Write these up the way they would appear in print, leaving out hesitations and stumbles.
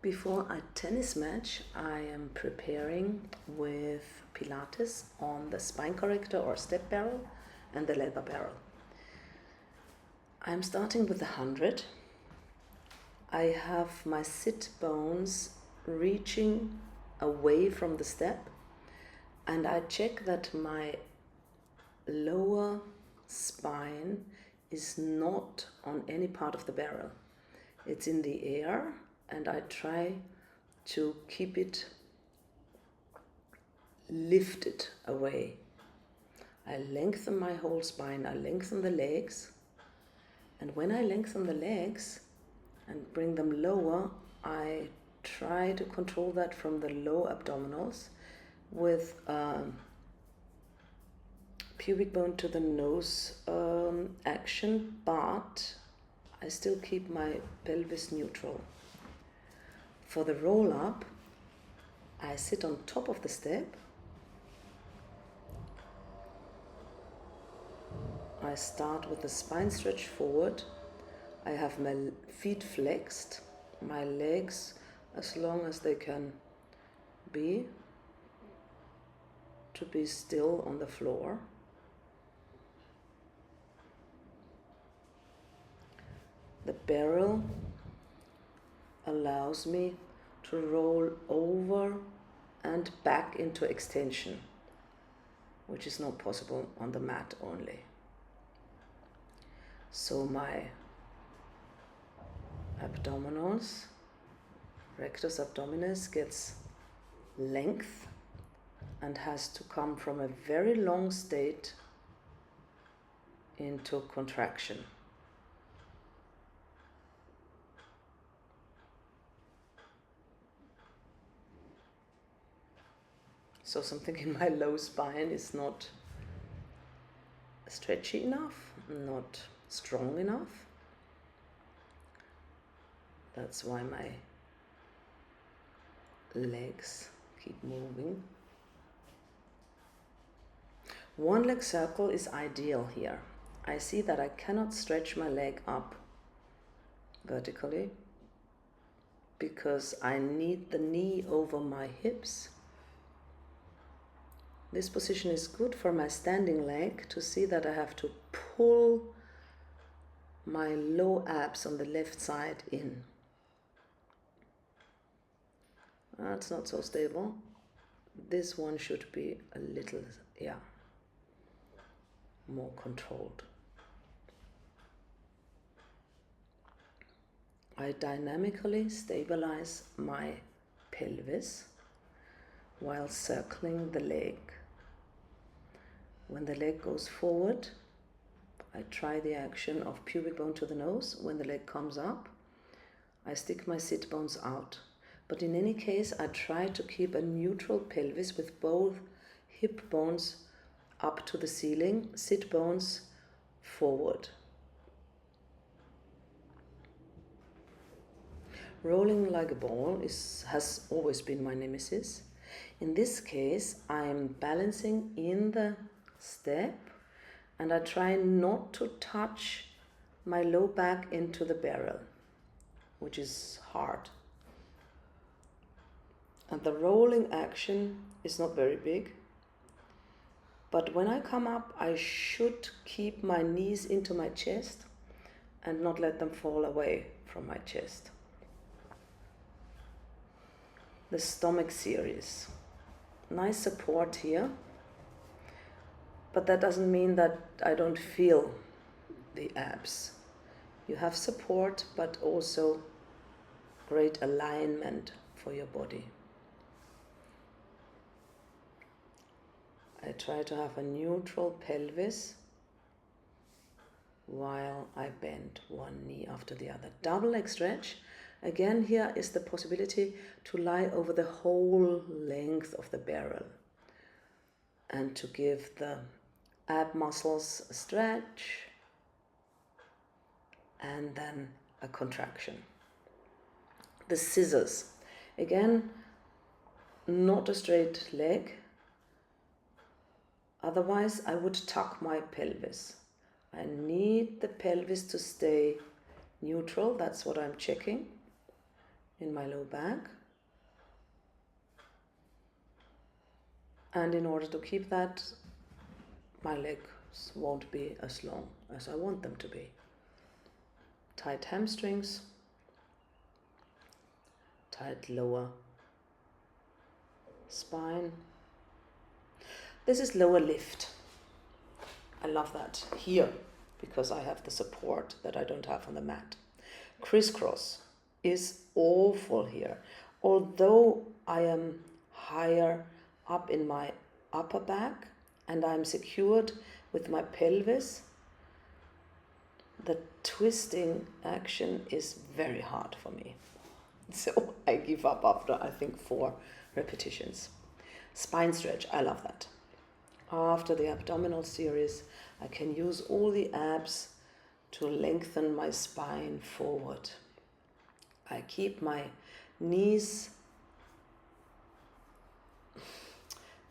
Before a tennis match, I am preparing with Pilates on the spine corrector or step barrel and the leather barrel. I'm starting with 100. I have my sit bones reaching away from the step, and I check that my lower spine is not on any part of the barrel. It's in the air, and I try to keep it lifted away. I lengthen my whole spine, I lengthen the legs, and when I lengthen the legs and bring them lower, I try to control that from the low abdominals with pubic bone to the nose action, but I still keep my pelvis neutral. For the roll up, I sit on top of the step. I start with the spine stretch forward. I have my feet flexed, my legs as long as they can be, to be still on the floor. The barrel allows me to roll over and back into extension, which is not possible on the mat only. So my abdominals, rectus abdominis, gets length and has to come from a very long state into contraction. So something in my low spine is not stretchy enough, not strong enough. That's why my legs keep moving. One leg circle is ideal here. I see that I cannot stretch my leg up vertically because I need the knee over my hips. This position is good for my standing leg to see that I have to pull my low abs on the left side in. That's not so stable. This one should be a little, more controlled. I dynamically stabilize my pelvis while circling the leg. When the leg goes forward, I try the action of pubic bone to the nose. When the leg comes up, I stick my sit bones out. But in any case, I try to keep a neutral pelvis with both hip bones up to the ceiling, sit bones forward. Rolling like a ball has always been my nemesis. In this case, I am balancing in the step, and I try not to touch my low back into the barrel, which is hard. And the rolling action is not very big, but when I come up, I should keep my knees into my chest and not let them fall away from my chest. The stomach series. Nice support here, but that doesn't mean that I don't feel the abs. You have support, but also great alignment for your body. I try to have a neutral pelvis while I bend one knee after the other. Double leg stretch. Again, here is the possibility to lie over the whole length of the barrel and to give the ab muscles a stretch and then a contraction. The scissors. Again, not a straight leg. Otherwise, I would tuck my pelvis. I need the pelvis to stay neutral. That's what I'm checking. in my low back. And in order to keep that, my legs won't be as long as I want them to be. Tight hamstrings, tight lower spine. This is lower lift. I love that here because I have the support that I don't have on the mat. Crisscross is awful here. Although I am higher up in my upper back and I'm secured with my pelvis, the twisting action is very hard for me. So I give up after, I think, 4 repetitions. Spine stretch, I love that. After the abdominal series, I can use all the abs to lengthen my spine forward. I keep my knees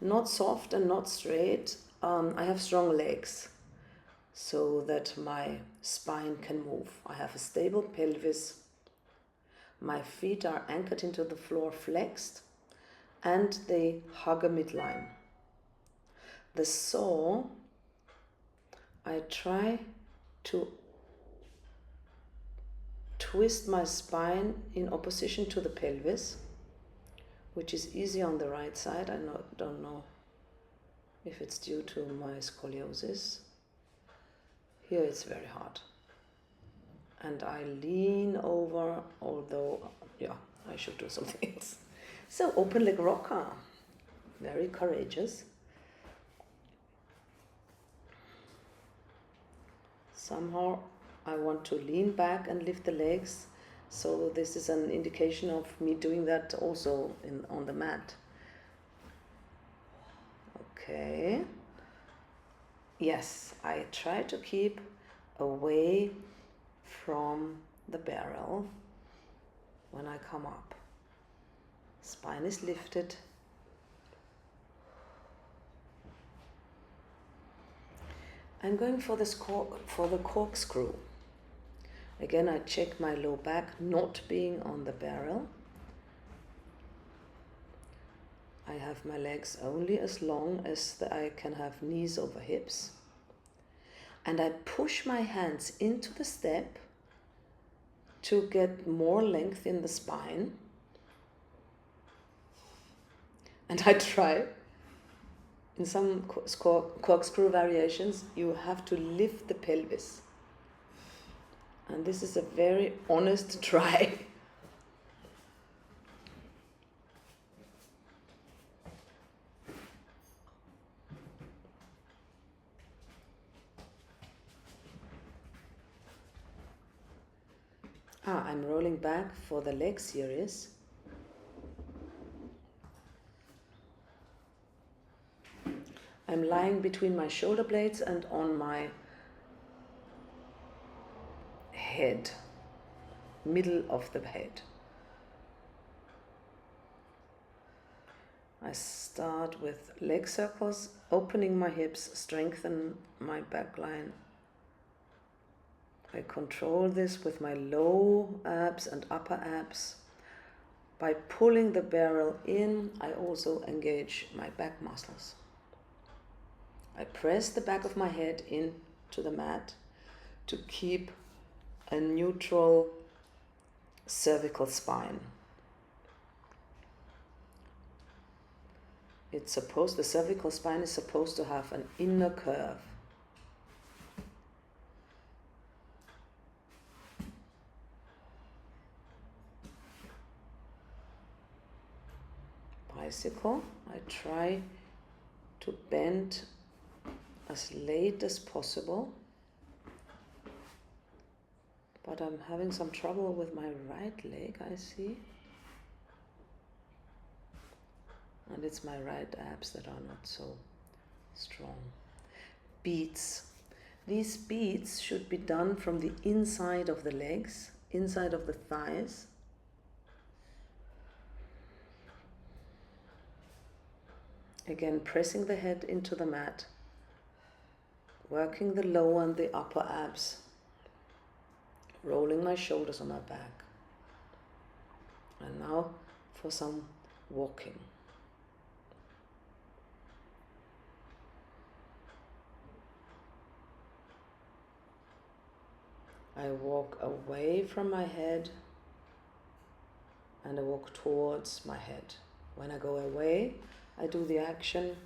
not soft and not straight. I have strong legs so that my spine can move. I have a stable pelvis. My feet are anchored into the floor, flexed, and they hug a midline. The saw, I try to twist my spine in opposition to the pelvis, which is easy on the right side. I don't know if it's due to my scoliosis. Here it's very hard. And I lean over, although, yeah, I should do something else. So open leg rocker, very courageous. Somehow I want to lean back and lift the legs. So this is an indication of me doing that also on the mat. Okay. Yes, I try to keep away from the barrel when I come up. Spine is lifted. I'm going for the corkscrew. Again, I check my low back not being on the barrel. I have my legs only as long as I can have knees over hips. And I push my hands into the step to get more length in the spine. And I try. In some corkscrew variations, you have to lift the pelvis. And this is a very honest try. I'm rolling back for the leg series. I'm lying between my shoulder blades and on my head, middle of the head. I start with leg circles, opening my hips, strengthen my backline. I control this with my low abs and upper abs. By pulling the barrel in, I also engage my back muscles. I press the back of my head into the mat to keep a neutral cervical spine. The cervical spine is supposed to have an inner curve. Bicycle, I try to bend as late as possible, but I'm having some trouble with my right leg, I see. And it's my right abs that are not so strong. Beats. These beats should be done from the inside of the legs, inside of the thighs. Again, pressing the head into the mat, working the lower and the upper abs, rolling my shoulders on my back. And now for some walking. I walk away from my head and I walk towards my head. When I go away, I do the action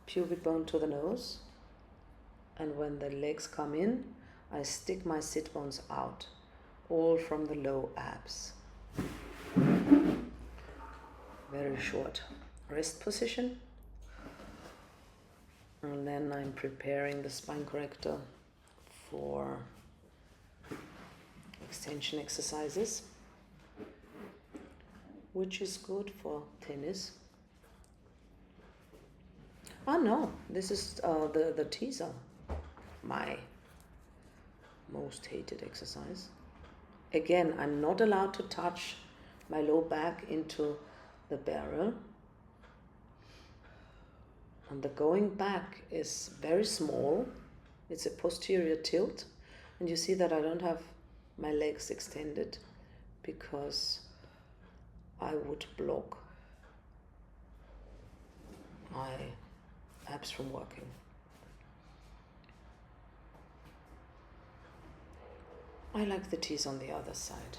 pubic bone to the nose. And when the legs come in, I stick my sit bones out, all from the low abs. Very short rest position. And then I'm preparing the spine corrector for extension exercises, which is good for tennis. No, this is the teaser, my most hated exercise. Again, I'm not allowed to touch my low back into the barrel. And the going back is very small. It's a posterior tilt. And you see that I don't have my legs extended because I would block my abs from working. I like the tees on the other side.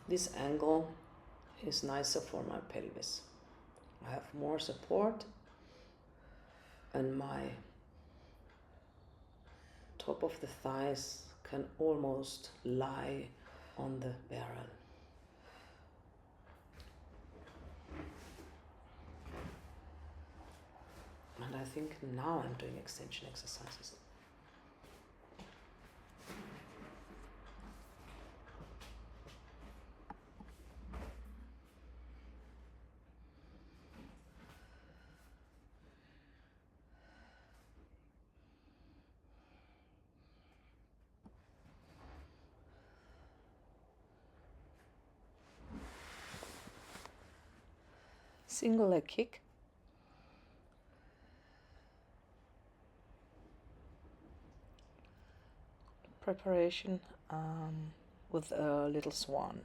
This angle is nicer for my pelvis. I have more support and my top of the thighs can almost lie on the barrel. And I think now I'm doing extension exercises. Single leg kick. Preparation with a little swan.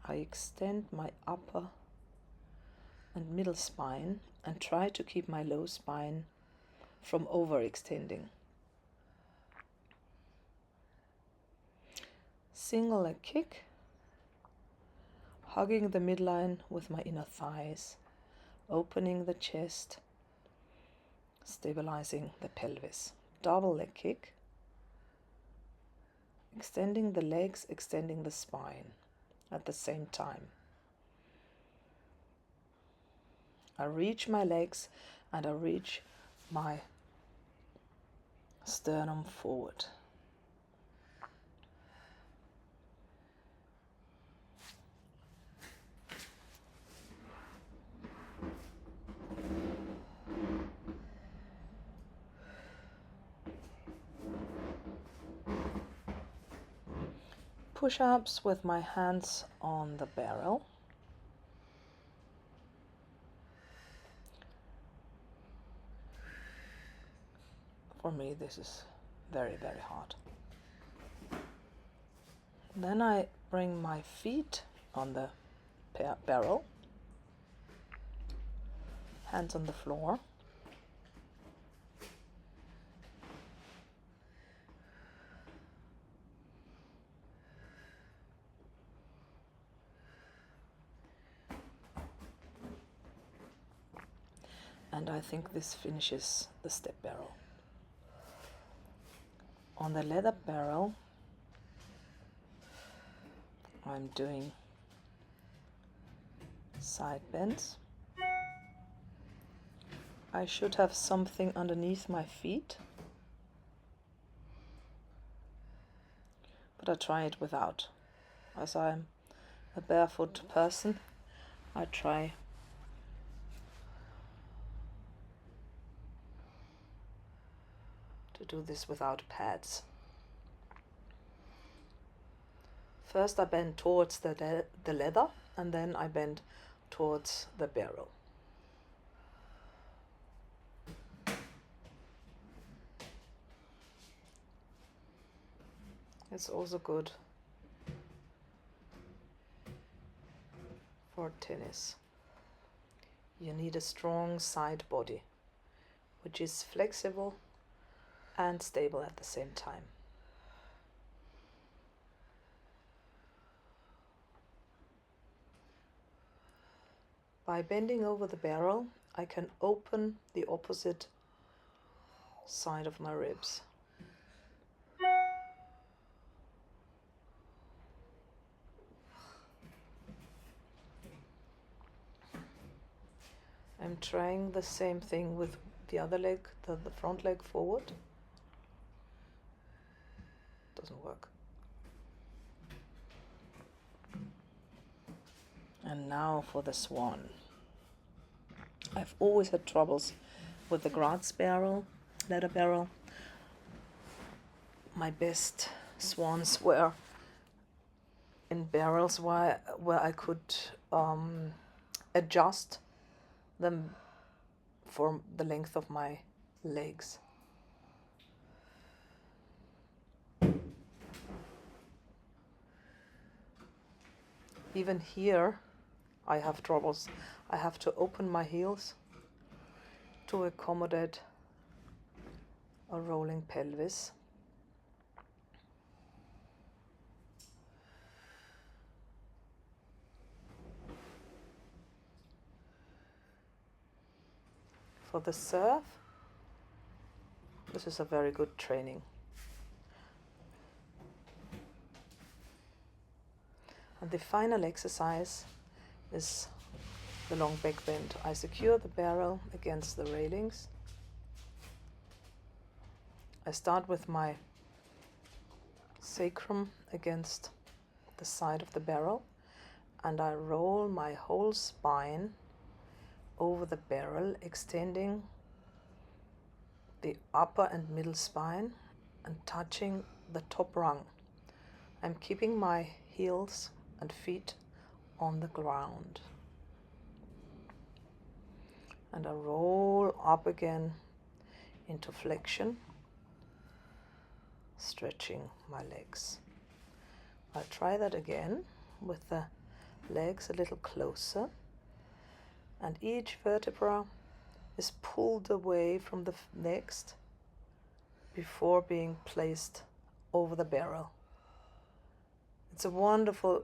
I extend my upper and middle spine and try to keep my low spine from overextending. Single leg kick, hugging the midline with my inner thighs, opening the chest, stabilizing the pelvis. Double leg kick, extending the legs, extending the spine at the same time. I reach my legs and I reach my sternum forward. Push-ups with my hands on the barrel. For me, this is very, very hard. Then I bring my feet on the barrel, hands on the floor. And I think this finishes the step barrel. On the leather barrel, I'm doing side bends. I should have something underneath my feet, but I try it without. As I'm a barefoot person, I try to do this without pads. First I bend towards the leather and then I bend towards the barrel. It's also good for tennis. You need a strong side body, which is flexible and stable at the same time. By bending over the barrel, I can open the opposite side of my ribs. I'm trying the same thing with the other leg, the front leg forward. Doesn't work. And now for the swan. I've always had troubles with the Graz barrel, leather barrel. My best swans were in barrels where I could adjust them for the length of my legs. Even here I have troubles. I have to open my heels to accommodate a rolling pelvis. For the serve, this is a very good training. And the final exercise is the long back bend. I secure the barrel against the railings. I start with my sacrum against the side of the barrel, and I roll my whole spine over the barrel, extending the upper and middle spine and touching the top rung. I'm keeping my heels and feet on the ground. And I roll up again into flexion, stretching my legs. I'll try that again with the legs a little closer, and each vertebra is pulled away from the next before being placed over the barrel. It's a wonderful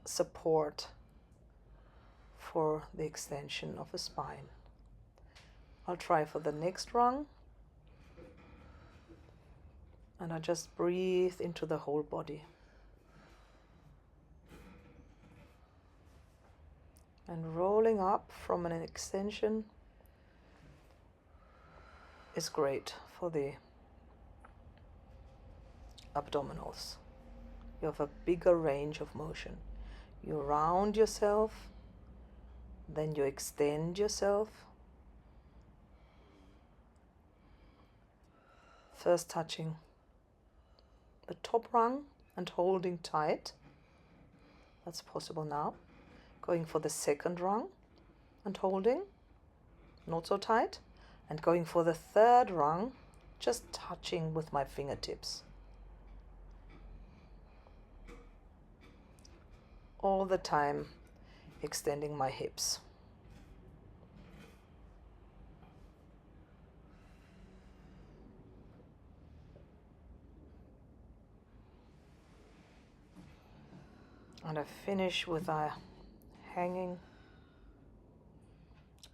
support for the extension of the spine. I'll try for the next rung, and I just breathe into the whole body. And rolling up from an extension is great for the abdominals. You have a bigger range of motion. You round yourself, then you extend yourself. First touching the top rung and holding tight. That's possible now. Going for the second rung and holding, not so tight. And going for the third rung, just touching with my fingertips. All the time extending my hips. And I finish with a hanging,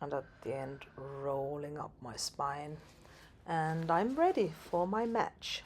and at the end rolling up my spine, and I'm ready for my match.